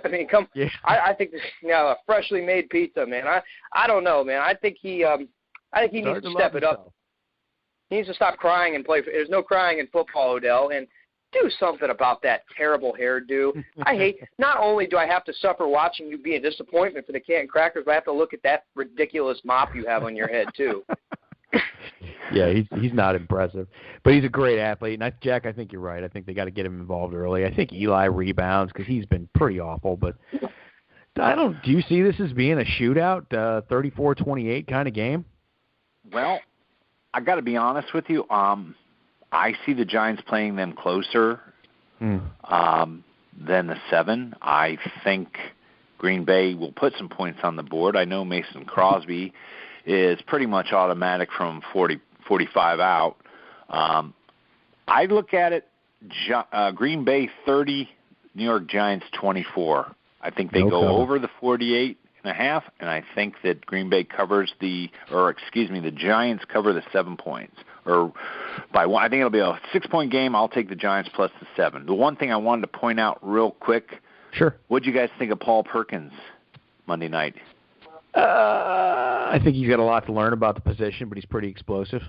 I mean, come. Yeah. I think this, a freshly made pizza, man. I don't know, man. I think he needs to step it up. He needs to stop crying and play. There's no crying in football, Odell, and do something about that terrible hairdo. I hate. Not only do I have to suffer watching you be a disappointment for the Canton Crackers, but I have to look at that ridiculous mop you have on your head too. Yeah, he's not impressive, but he's a great athlete. And Jack, I think you're right. I think they got to get him involved early. I think Eli rebounds because he's been pretty awful. But do you see this as being a shootout, 34-28 kind of game? Well, I got to be honest with you. I see the Giants playing them closer than the 7. I think Green Bay will put some points on the board. I know Mason Crosby is pretty much automatic from 45 out. I look at it, Green Bay 30, New York Giants 24. I think they go over the 48.5, and I think that Green Bay the Giants cover the 7 points. Or by one. I think it'll be a 6-point game. I'll take the Giants plus the 7. The one thing I wanted to point out real quick. Sure. What'd you guys think of Paul Perkins Monday night? I think he's got a lot to learn about the position, but he's pretty explosive.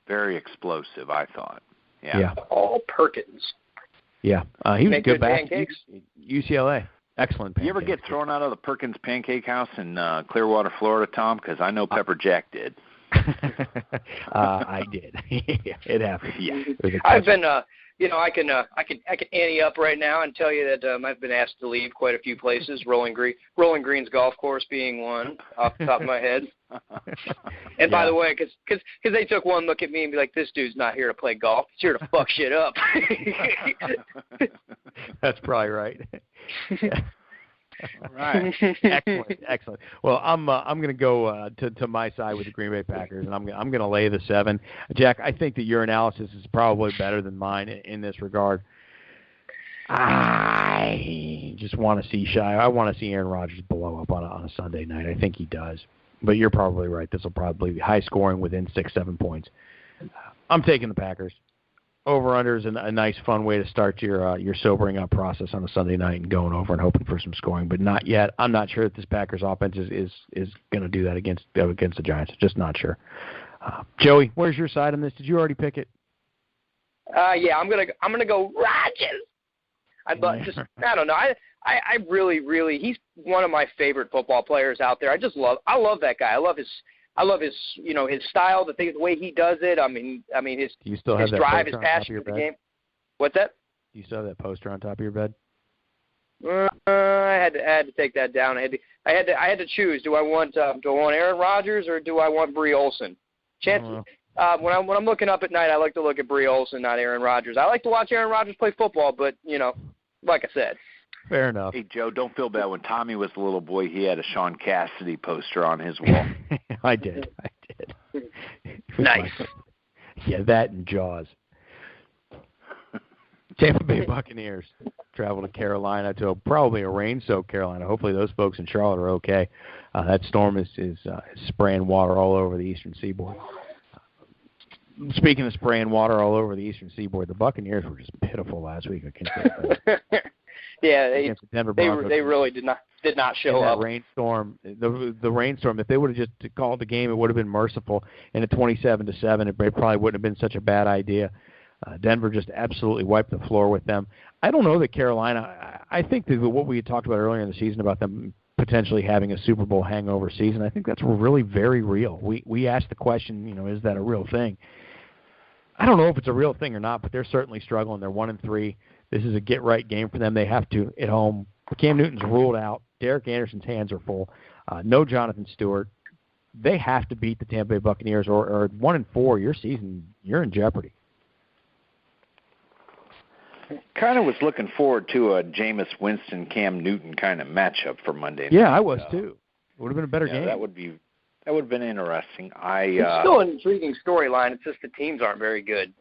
Very explosive, I thought. Yeah. Yeah. Paul Perkins. Yeah. He was Make good back. Pancakes? UCLA. Excellent pancakes. You ever get thrown out of the Perkins Pancake House in Clearwater, Florida, Tom? Because I know Pepper Jack did. I did. Yeah, it happened. Yeah. I've been, I can ante up right now and tell you that I've been asked to leave quite a few places. Rolling Green's golf course being one off the top of my head. And by the way, because they took one look at me and be like, this dude's not here to play golf. He's here to fuck shit up. That's probably right. Yeah. Right. Excellent. Well, I'm going to go to my side with the Green Bay Packers, and I'm going to lay the 7. Jack, I think that your analysis is probably better than mine in this regard. I just want to see I want to see Aaron Rodgers blow up on a Sunday night. I think he does. But you're probably right. This will probably be high scoring within 6-7 points. I'm taking the Packers. Over-under is a nice, fun way to start your sobering up process on a Sunday night and going over and hoping for some scoring, but not yet. I'm not sure that this Packers offense is going to do that against the Giants. Just not sure. Joey, where's your side on this? Did you already pick it? Yeah, I'm gonna go Rodgers. I don't know. I really he's one of my favorite football players out there. I love that guy. I love his his style, the way he does it. I mean his drive, his passion for the game. What's that? Do you still have that poster on top of your bed? I had to take that down. I had to choose. Do I want Aaron Rodgers or do I want Bree Olsen? Chances when I'm looking up at night, I like to look at Bree Olsen, not Aaron Rodgers. I like to watch Aaron Rodgers play football, but like I said. Fair enough. Hey, Joe, don't feel bad. When Tommy was a little boy, he had a Sean Cassidy poster on his wall. I did. Nice. Yeah, that and Jaws. Tampa Bay Buccaneers travel to Carolina, to probably a rain-soaked Carolina. Hopefully those folks in Charlotte are okay. That storm is spraying water all over the eastern seaboard. Speaking of spraying water all over the eastern seaboard, the Buccaneers were just pitiful last week against yeah, against the Denver Broncos. They really did not show up. Rainstorm, the rainstorm. If they would have just called the game, it would have been merciful. And at 27-7, it probably wouldn't have been such a bad idea. Denver just absolutely wiped the floor with them. I don't know that Carolina. I think that what we had talked about earlier in the season about them potentially having a Super Bowl hangover season, I think that's really very real. We asked the question, is that a real thing? I don't know if it's a real thing or not, but they're certainly struggling. They're 1-3. This is a get-right game for them. They have to at home. Cam Newton's ruled out. Derek Anderson's hands are full. No Jonathan Stewart. They have to beat the Tampa Bay Buccaneers, or 1-4. Your season, you're in jeopardy. Kind of was looking forward to a Jameis Winston, Cam Newton kind of matchup for Monday night. Yeah, I was too. It would have been a better game. That would have been interesting. It's still an intriguing storyline. It's just the teams aren't very good.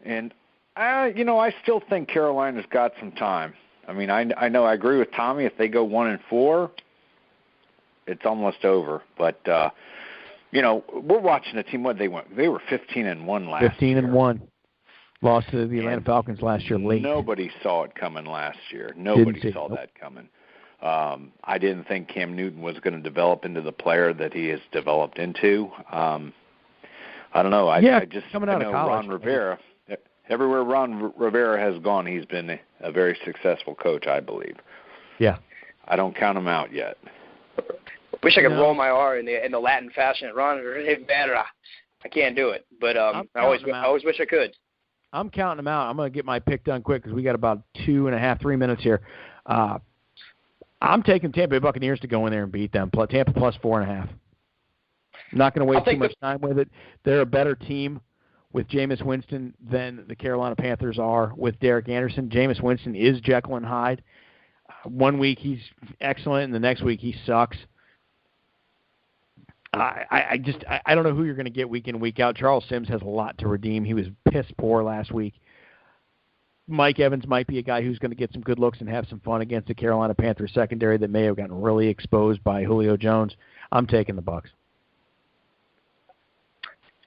And I still think Carolina's got some time. I mean, I know I agree with Tommy. If they go 1-4, it's almost over. But we're watching a team. What they went? They were 15-1 last year. 15-1. Lost to the Atlanta Falcons last year late. Nobody saw it coming last year. Nobody saw that coming. I didn't think Cam Newton was going to develop into the player that he has developed into. I don't know. I just coming out know of college, Ron Rivera. Everywhere Ron Rivera has gone, he's been a very successful coach, I believe. Yeah. I don't count him out yet. Wish I could roll my R in the Latin fashion. Ron Rivera. I can't do it, but I always wish I could. I'm counting them out. I'm going to get my pick done quick because we got about 3 minutes here. I'm taking Tampa Bay Buccaneers to go in there and beat them. Tampa plus 4.5. I'm not going to waste too much time with it. They're a better team with Jameis Winston than the Carolina Panthers are with Derek Anderson. Jameis Winston is Jekyll and Hyde. 1 week he's excellent, and the next week he sucks. I don't know who you're going to get week in, week out. Charles Sims has a lot to redeem. He was piss poor last week. Mike Evans might be a guy who's going to get some good looks and have some fun against the Carolina Panthers secondary that may have gotten really exposed by Julio Jones. I'm taking the Bucs.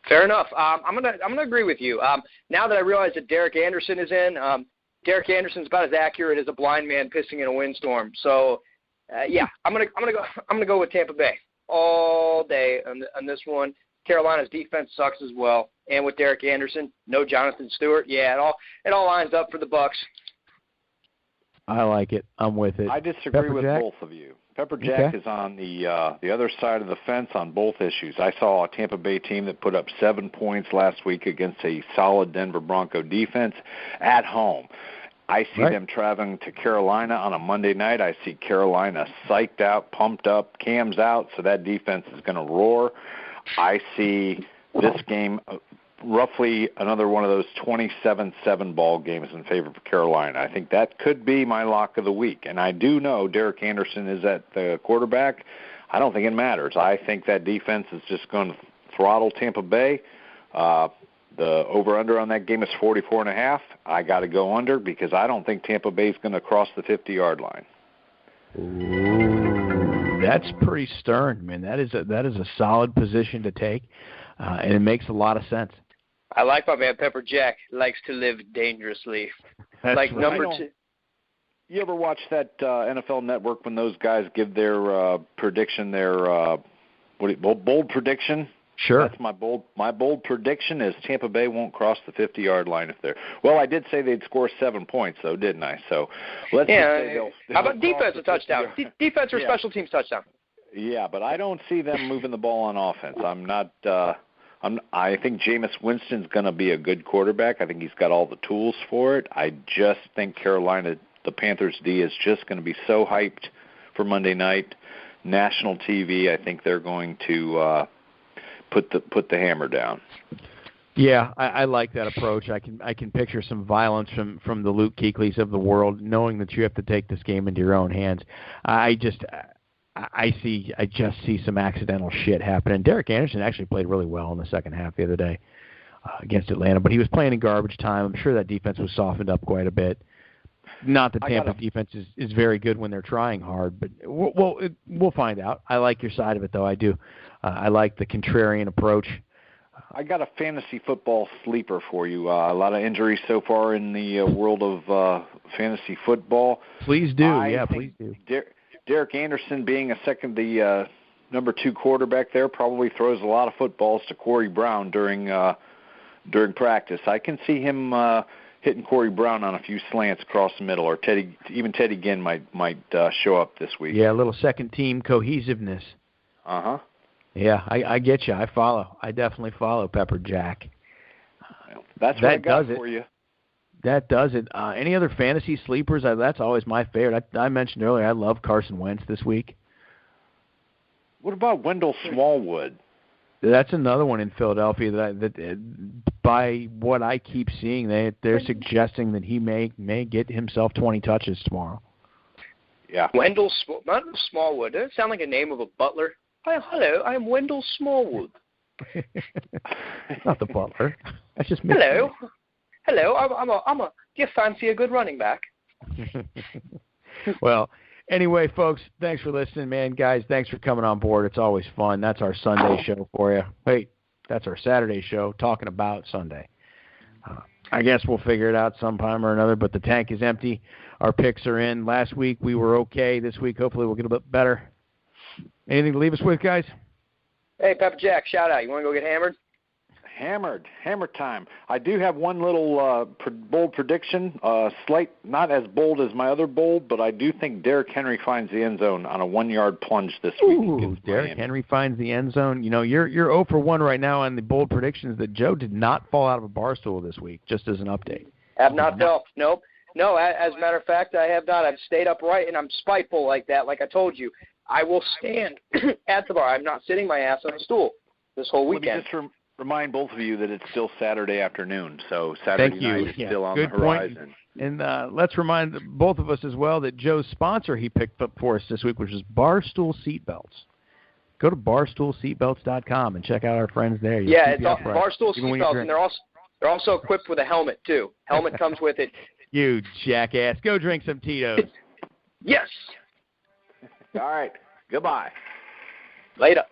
Fair enough. I'm gonna agree with you. Now that I realize that Derek Anderson is in, Derek Anderson's about as accurate as a blind man pissing in a windstorm. So, I'm gonna go with Tampa Bay all day on this one. Carolina's defense sucks as well, and with Derek Anderson, no Jonathan Stewart. Yeah, it all lines up for the Bucs. I like it. I'm with it. I disagree with both of you. Pepper Jack is on the other side of the fence on both issues. I saw a Tampa Bay team that put up 7 points last week against a solid Denver Bronco defense at home. I see them traveling to Carolina on a Monday night. I see Carolina psyched out, pumped up, Cam's out, so that defense is going to roar. I see this game roughly another one of those 27-7 ball games in favor of Carolina. I think that could be my lock of the week. And I do know Derek Anderson is at the quarterback. I don't think it matters. I think that defense is just going to throttle Tampa Bay. The over-under on that game is 44.5. I got to go under because I don't think Tampa Bay is going to cross the 50-yard line. Ooh, that's pretty stern, man. That is a solid position to take, and it makes a lot of sense. I like my man Pepper Jack. Likes to live dangerously. That's like right. number 2. You ever watch that NFL Network when those guys give their prediction, their bold prediction? Sure. That's my bold prediction is Tampa Bay won't cross the 50-yard line if they're. Well, I did say they'd score 7 points, though, didn't I? So let's just say they'll how about defensive touchdown? Defense or special teams touchdown? Yeah, but I don't see them moving the ball on offense. I'm not. I think Jameis Winston's going to be a good quarterback. I think he's got all the tools for it. I just think Carolina, the Panthers D, is just going to be so hyped for Monday night, national TV. I think they're going to put the hammer down. Yeah, I like that approach. I can picture some violence from the Luke Kuechly's of the world, knowing that you have to take this game into your own hands. I just see some accidental shit happening. Derek Anderson actually played really well in the second half the other day against Atlanta, but he was playing in garbage time. I'm sure that defense was softened up quite a bit. Not that Tampa defense is very good when they're trying hard, but we'll find out. I like your side of it, though. I do. I like the contrarian approach. I got a fantasy football sleeper for you. A lot of injuries so far in the world of fantasy football. Please do. Please do. Derek Anderson being the number 2 quarterback there probably throws a lot of footballs to Corey Brown during practice. I can see him hitting Corey Brown on a few slants across the middle, or Teddy Ginn might show up this week. Yeah, a little second team cohesiveness. Uh-huh. Yeah, I get you. I follow. I definitely follow Pepper Jack. That's what I got for you. That does it. Any other fantasy sleepers? That's always my favorite. I mentioned earlier I love Carson Wentz this week. What about Wendell Smallwood? That's another one in Philadelphia that by what I keep seeing, they're suggesting that he may get himself 20 touches tomorrow. Yeah. Wendell Smallwood. Doesn't it sound like a name of a butler? Hi, hello, I'm Wendell Smallwood. Not the butler. That's just me. Hello, do you fancy a good running back? Well, anyway, folks, thanks for listening, man. Guys, thanks for coming on board. It's always fun. That's our Sunday show for you. Wait, that's our Saturday show talking about Sunday. I guess we'll figure it out sometime or another, but the tank is empty. Our picks are in. Last week we were okay. This week hopefully we'll get a bit better. Anything to leave us with, guys? Hey, Pepper Jack, shout out. You want to go get hammered? Hammer time. I do have one little bold prediction, slight, not as bold as my other bold, but I do think Derrick Henry finds the end zone on a 1-yard plunge this week. Ooh, Derrick Henry finds the end zone. You know, you're 0 for 1 right now on the bold predictions that Joe did not fall out of a bar stool this week, just as an update. Have not felt. Nope. No, as a matter of fact, I have not. I've stayed upright, and I'm spiteful like that. Like I told you, I will stand at the bar. I'm not sitting my ass on a stool this whole weekend. Let me just remind both of you that it's still Saturday afternoon, so Saturday night is still on the horizon. And let's remind both of us as well that Joe's sponsor he picked up for us this week, which is Barstool Seatbelts. Go to barstoolseatbelts.com and check out our friends there. It's Barstool Seatbelts, and they're also equipped with a helmet too. Helmet comes with it. You jackass! Go drink some Tito's. Yes. All right. Goodbye. Later.